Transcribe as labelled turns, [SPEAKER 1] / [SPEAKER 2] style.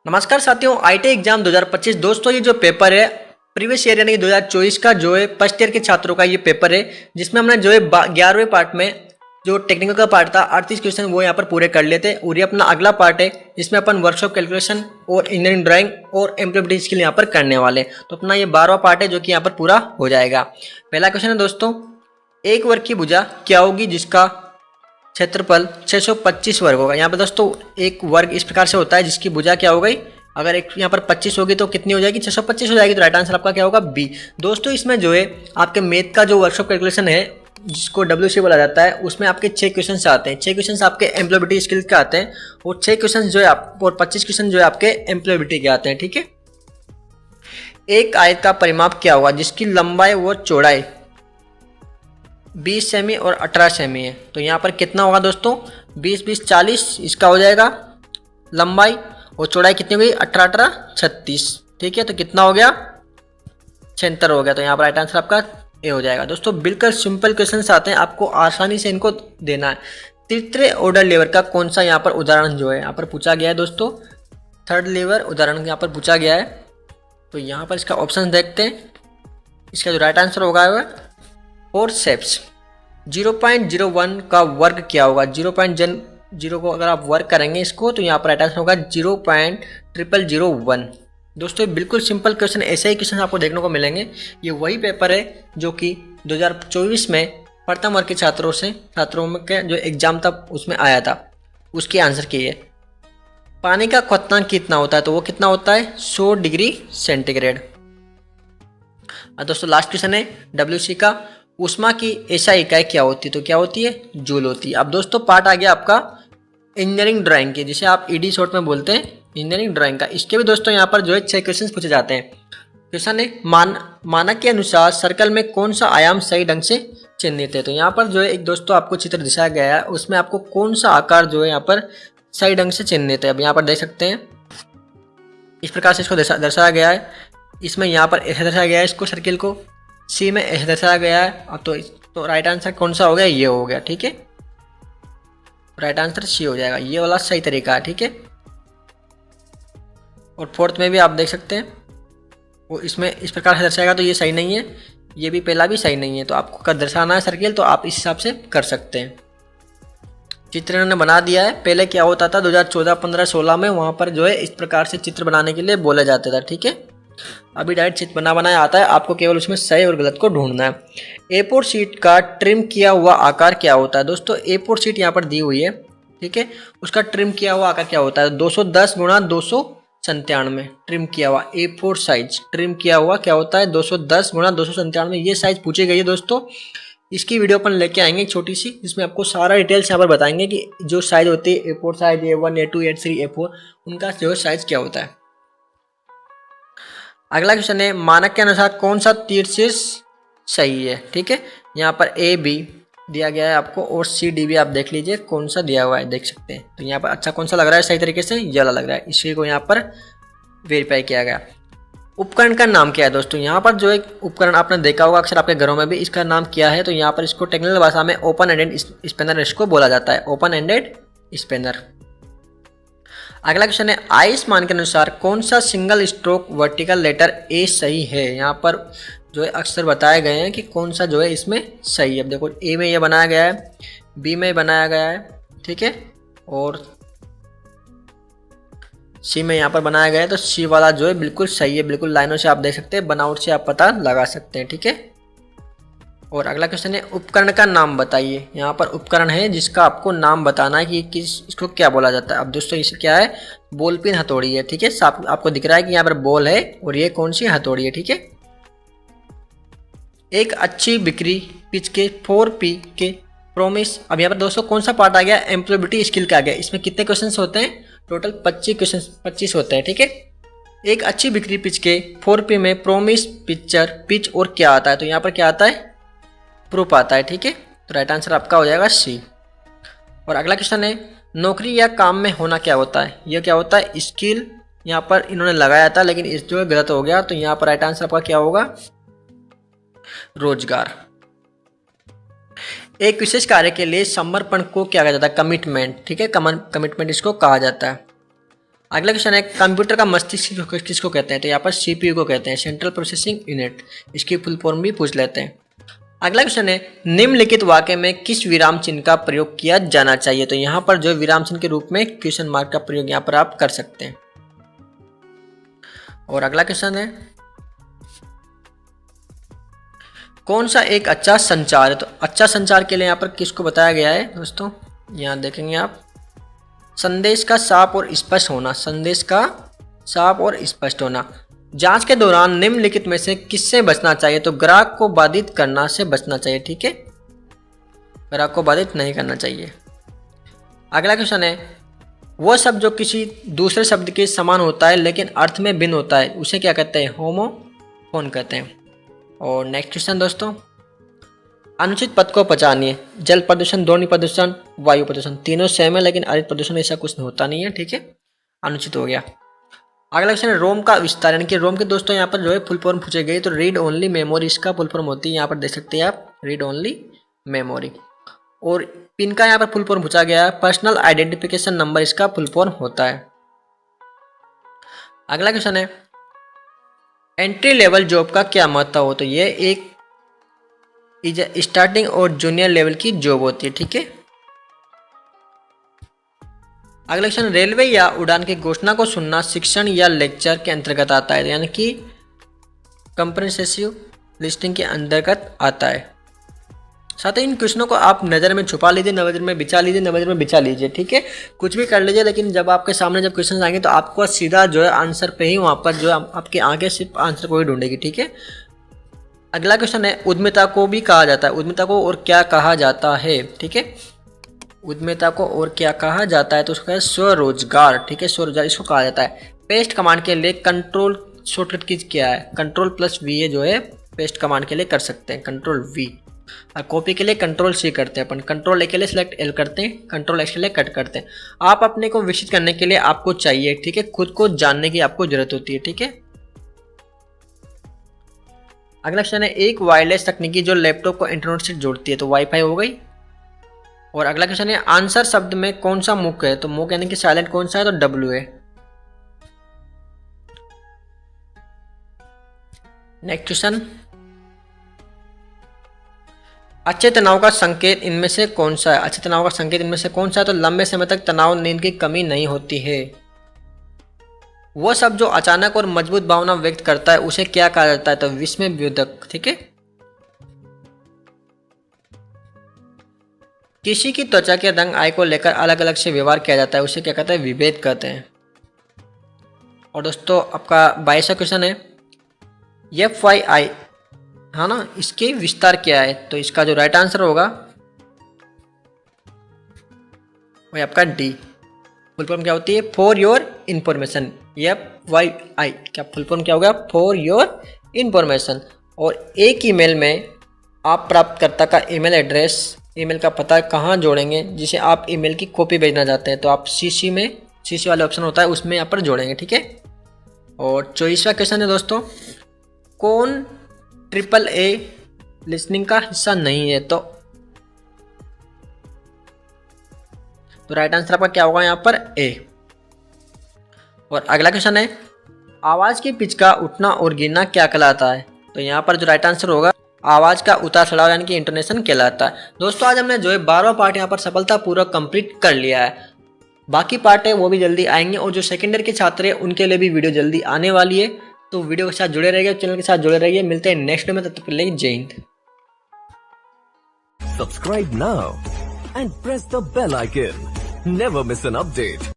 [SPEAKER 1] नमस्कार साथियों, IT exam 2025 दोस्तों, ये जो पेपर है प्रीवियस ईयर यानी कि 2024 का जो है फर्स्ट ईयर के छात्रों का ये पेपर है, जिसमें हमने जो है 11वें पार्ट में जो टेक्निकल का पार्ट था 38 क्वेश्चन वो यहाँ पर पूरे कर लेते। और ये अपना अगला पार्ट है जिसमें अपन वर्कशॉप कैलकुलेशन और इंजीनियरिंग ड्राइंग और एम्प्लॉयबिलिटी स्किल यहाँ पर करने वाले। तो अपना ये 12वां पार्ट है जो कि यहाँ पर पूरा हो जाएगा। पहला क्वेश्चन है दोस्तों, एक वर्ग की भुजा क्या होगी जिसका क्षेत्रफल 625 वर्ग होगा। यहाँ पर दोस्तों एक वर्ग इस प्रकार से होता है जिसकी भुजा क्या हो गई, अगर एक यहाँ पर 25 होगी तो कितनी हो जाएगी, 625 हो जाएगी। तो राइट आंसर आपका क्या होगा, बी। दोस्तों इसमें जो है आपके मैथ का जो वर्कशॉप कैलकुलेशन है जिसको WC बोला जाता है, उसमें आपके 6 क्वेश्चन आते हैं। 6 क्वेश्चन आपके एम्प्लॉयबिलिटी स्किल्स के आते हैं और 6 क्वेश्चन जो है और 25 क्वेश्चन जो है आपके एम्प्लॉयबिलिटी के आते हैं। ठीक है, एक आयत का परिमाप क्या होगा जिसकी लंबाई व चौड़ाई 20 सेमी और 18 सेमी है। तो यहाँ पर कितना होगा दोस्तों, 20 20 40 इसका हो जाएगा लंबाई, और चौड़ाई कितनी हुई 18 18 36। ठीक है, तो कितना हो गया 76 हो गया। तो यहाँ पर राइट आंसर आपका ए हो जाएगा। दोस्तों बिल्कुल सिंपल क्वेश्चन आते हैं, आपको आसानी से इनको देना है। तृतीय ऑर्डर लेवर का कौन सा यहाँ पर उदाहरण जो है यहाँ पर पूछा गया है दोस्तों, थर्ड लेवर उदाहरण यहाँ पर पूछा गया है। तो यहाँ पर इसका ऑप्शन देखते हैं, इसका जो राइट आंसर होगा वह फोर्सेप्स। 0.01 का वर्ग क्या होगा, 0.0 को अगर आप वर्ग करेंगे इसको तो यहाँ पर राइट आंसर होगा 0.0001। दोस्तों बिल्कुल सिंपल क्वेश्चन, ऐसे ही क्वेश्चन आपको देखने को मिलेंगे। ये वही पेपर है जो कि 2024 में प्रथम वर्ग के छात्रों में के जो एग्जाम था उसमें आया था, उसके आंसर की है। पानी का क्वथनांक कितना होता है, तो वो कितना होता है 100 डिग्री सेंटीग्रेड। दोस्तों लास्ट क्वेश्चन है WC का, ऊष्मा की ऐसा इकाई क्या होती है, तो क्या होती है जूल होती है। अब दोस्तों पार्ट आ गया आपका इंजीनियरिंग ड्राइंग के, जिसे आप ED शॉर्ट में बोलते हैं इंजीनियरिंग ड्राइंग का। इसके भी दोस्तों यहाँ पर जो है 6 क्वेश्चन पूछे जाते हैं। क्वेश्चन है मानक के अनुसार सर्कल में कौन सा आयाम सही ढंग से चिन्हित है। तो यहाँ पर जो है एक दोस्तों आपको चित्र दिखाया गया है, उसमें आपको कौन सा आकार जो है यहाँ पर सही ढंग से चिन्हित है। अब यहाँ पर देख सकते हैं इस प्रकार से इसको दर्शाया गया है। इसमें यहाँ पर ऐसे दर्शाया गया है इसको, सर्किल को सी में ऐसे दर्शाया गया है। अब तो राइट आंसर कौन सा हो गया, ये हो गया। ठीक है, राइट आंसर सी हो जाएगा, ये वाला सही तरीका है। ठीक है, और फोर्थ में भी आप देख सकते हैं वो इसमें इस प्रकार से दर्शाएगा तो ये सही नहीं है, ये भी पहला भी सही नहीं है। तो आपको कर दर्शाना है सर्किल, तो आप इस हिसाब से कर सकते हैं। चित्र इन्होंने बना दिया है। पहले क्या होता था 2014 15 16 में, वहाँ पर जो है इस प्रकार से चित्र बनाने के लिए बोला जाता था। ठीक है, अभी डायरेक्ट चित्र बनाया आता है, आपको केवल उसमें सही और गलत को ढूंढना है। A4 शीट का ट्रिम किया हुआ आकार क्या होता है। दोस्तों A4 शीट यहाँ पर दी हुई है, ठीक है, उसका ट्रिम किया हुआ आकार क्या होता है, 210 गुणा 297 ट्रिम किया हुआ A4 साइज। ट्रिम किया हुआ क्या होता है 210 गुणा 297, ये साइज पूछी गई है दोस्तों। इसकी वीडियो अपन लेके आएंगे छोटी सी, जिसमें आपको सारा डिटेल्स यहाँ पर बताएंगे कि जो साइज होती है A4 size, A1 A2 A3 A4, उनका जो साइज क्या होता है। अगला क्वेश्चन है, मानक के अनुसार कौन सा तीरशीर्ष सही है। ठीक है, यहाँ पर AB दिया गया है आपको और CD भी आप देख लीजिए कौन सा दिया हुआ है, देख सकते हैं। तो यहाँ पर अच्छा कौन सा लग रहा है सही तरीके से, ये वाला लग रहा है, इसी को यहाँ पर वेरीफाई किया गया। उपकरण का नाम क्या है दोस्तों, यहाँ पर जो एक उपकरण आपने देखा होगा अक्सर आपके घरों में भी, इसका नाम क्या है, तो यहाँ पर इसको टेक्निकल भाषा में ओपन एंडेड स्पैनर इसको बोला जाता है, ओपन एंडेड स्पैनर। अगला क्वेश्चन है, आयुष्मान के अनुसार कौन सा single stroke vertical letter A सही है। यहाँ पर जो है अक्सर बताए गए हैं कि कौन सा जो है इसमें सही है। अब देखो ए में ये बनाया गया है, बी में बनाया गया है, ठीक है, और सी में यहाँ पर बनाया गया है। तो सी वाला जो है बिल्कुल सही है, बिल्कुल लाइनों से आप देख सकते हैं, बनावट से आप पता लगा सकते हैं। ठीक है, और अगला क्वेश्चन है, उपकरण का नाम बताइए। यहाँ पर उपकरण है जिसका आपको नाम बताना है कि इसको क्या बोला जाता है। अब दोस्तों इसे क्या है, बॉल पिन हथौड़ी है। ठीक है, आपको दिख रहा है कि यहाँ पर बॉल है और ये कौन सी हथौड़ी है। ठीक है, एक अच्छी बिक्री पिच के 4P के प्रोमिस। अब यहाँ पर दोस्तों कौन सा पार्ट आ गया, एम्प्लॉयबिलिटी स्किल का आ गया। इसमें कितने क्वेश्चन होते हैं, टोटल 25 होते हैं। ठीक है, एक अच्छी बिक्री पिच के 4P में प्रोमिस पिक्चर पिच और क्या आता है, तो यहाँ पर क्या आता है प्रूफ आता है। ठीक है, तो राइट आंसर आपका हो जाएगा सी। और अगला क्वेश्चन है, नौकरी या काम में होना क्या होता है। यह क्या होता है स्किल, यहाँ पर इन्होंने लगाया था लेकिन इस जो गलत हो गया, तो यहाँ पर राइट आंसर आपका क्या होगा रोजगार। एक विशेष कार्य के लिए समर्पण को क्या कहा जाता है, कमिटमेंट। ठीक है, कमिटमेंट इसको कहा जाता है। अगला क्वेश्चन है कंप्यूटर का मस्तिष्क किसको कहते हैं? तो यहाँ पर सीपीयू को कहते हैं, सेंट्रल प्रोसेसिंग यूनिट। इसकी फुल फॉर्म भी पूछ लेते हैं। अगला क्वेश्चन है निम्नलिखित वाक्य में किस विराम चिन्ह का प्रयोग किया जाना चाहिए? तो यहाँ पर जो विराम चिन्ह के रूप में क्वेश्चन मार्क का प्रयोग यहाँ पर आप कर सकते हैं। और अगला क्वेश्चन है कौन सा एक अच्छा संचार है? तो अच्छा संचार के लिए यहाँ पर किसको बताया गया है दोस्तों? यहाँ देखेंगे आप, संदेश का साफ और स्पष्ट होना, संदेश का साफ और स्पष्ट होना। जांच के दौरान निम्नलिखित में से किससे बचना चाहिए? तो ग्राहक को बाधित करना से बचना चाहिए, ठीक है, ग्राहक को बाधित नहीं करना चाहिए। अगला क्वेश्चन है वह शब्द जो किसी दूसरे शब्द के समान होता है लेकिन अर्थ में भिन्न होता है उसे क्या कहते हैं? होमोफोन कहते हैं। और नेक्स्ट क्वेश्चन दोस्तों, अनुचित पद को पहचानिए। जल प्रदूषण, ध्वनि प्रदूषण, वायु प्रदूषण, तीनों सेम है लेकिन हरित प्रदूषण ऐसा कुछ होता नहीं है, ठीक है, अनुचित हो गया। अगला क्वेश्चन है रोम का विस्तार, यानी कि रोम के दोस्तों यहाँ पर जो है फुल फॉर्म पूछे गए। तो रीड ओनली मेमोरी इसका फुल फॉर्म होती है, यहाँ पर देख सकते हैं आप, रीड ओनली मेमोरी। और पिन का यहाँ पर फुल फॉर्म पूछा गया है, पर्सनल आइडेंटिफिकेशन नंबर इसका फुल फॉर्म होता है। अगला क्वेश्चन है एंट्री लेवल जॉब का क्या महत्व हो? तो ये एक स्टार्टिंग और जूनियर लेवल की जॉब होती है, ठीक है। अगला क्वेश्चन रेलवे या उड़ान की घोषणा को सुनना शिक्षण या लेक्चर के अंतर्गत आता है, यानी कि कंप्रेहेंसिव लिस्टिंग के अंतर्गत आता है। साथ ही इन क्वेश्चनों को आप नज़र में छुपा लीजिए, नज़र में बिछा लीजिए, नज़र में बिछा लीजिए, ठीक है, कुछ भी कर लीजिए, लेकिन जब आपके सामने जब क्वेश्चन आएंगे तो आपको सीधा जो है आंसर पे ही वहाँ पर जो है आपकी आंखें सिर्फ आंसर को ही ढूंढेगी, ठीक है। अगला क्वेश्चन है उद्यमिता को भी कहा जाता है, उद्यमिता को और क्या कहा जाता है, ठीक है, उद्यमिता को और क्या कहा जाता है? तो उसका स्वरोजगार, ठीक है, स्वरोजगार इसको कहा जाता है। पेस्ट कमांड के लिए कंट्रोल शॉर्टकट की क्या है? कंट्रोल+V जो है पेस्ट कमांड के लिए कर सकते हैं, कंट्रोल+V। और कॉपी के लिए कंट्रोल+C करते हैं अपन, कंट्रोल+A के लिए सिलेक्ट+L करते हैं, कंट्रोल+X के लिए कट करते हैं। आप अपने को विकसित करने के लिए आपको चाहिए, ठीक है, खुद को जानने की आपको जरूरत होती है, ठीक है। अगला क्वेश्चन है एक वायरलेस तकनीकी जो लैपटॉप को इंटरनेट से जोड़ती है, तो वाईफाई हो गई। और अगला क्वेश्चन है आंसर शब्द में कौन सा मुख्य है? तो मुख्य यानी कि साइलेंट कौन सा है? तो W है। नेक्स्ट क्वेश्चन अच्छे तनाव का संकेत इनमें से कौन सा है? अच्छे तनाव का संकेत इनमें से कौन सा है? तो लंबे समय तक तनाव, नींद की कमी नहीं होती है। वह शब्द जो अचानक और मजबूत भावना व्यक्त करता है उसे क्या कहा जाता है? तो विस्मयवर्धक, ठीक है। किसी की त्वचा के रंग आय को लेकर अलग अलग से व्यवहार किया जाता है उसे क्या कहते हैं? विभेद कहते हैं। और दोस्तों आपका 22वां क्वेश्चन है FYI, हाँ ना, इसके विस्तार क्या है? तो इसका जो राइट आंसर होगा वो आपका D। फुल फॉर्म क्या होती है? For your information. FYI क्या फुल फॉर्म क्या होगा? For your information. और एक ईमेल में आप प्राप्तकर्ता का ईमेल एड्रेस, ईमेल का पता कहाँ जोड़ेंगे जिसे आप ईमेल की कॉपी भेजना चाहते हैं? तो आप CC वाला ऑप्शन होता है उसमें यहाँ पर जोड़ेंगे, ठीक है। और 24वां क्वेश्चन है दोस्तों कौन AAA लिसनिंग का हिस्सा नहीं है? तो राइट आंसर आपका क्या होगा यहाँ पर? A। और अगला क्वेश्चन है आवाज की पिच का उठना और गिरना क्या कहलाता है? तो यहाँ पर जो राइट आंसर होगा आवाज का उतार चढ़ाव यानी कि इंटोनेशन कहलाता है। दोस्तों आज हमने जो है 12वां पार्ट यहाँ पर सफलतापूर्वक कंप्लीट कर लिया है। बाकी पार्ट है वो भी जल्दी आएंगे और जो सेकेंड ईयर के छात्र हैं उनके लिए भी वीडियो जल्दी आने वाली है। तो वीडियो के साथ जुड़े रहिए, चैनल के साथ जुड़े रहिए। मिलते हैं नेक्स्ट वीडियो में, तब तक के लिए जय Hind.
[SPEAKER 2] Subscribe now and press the bell icon. Never miss an update.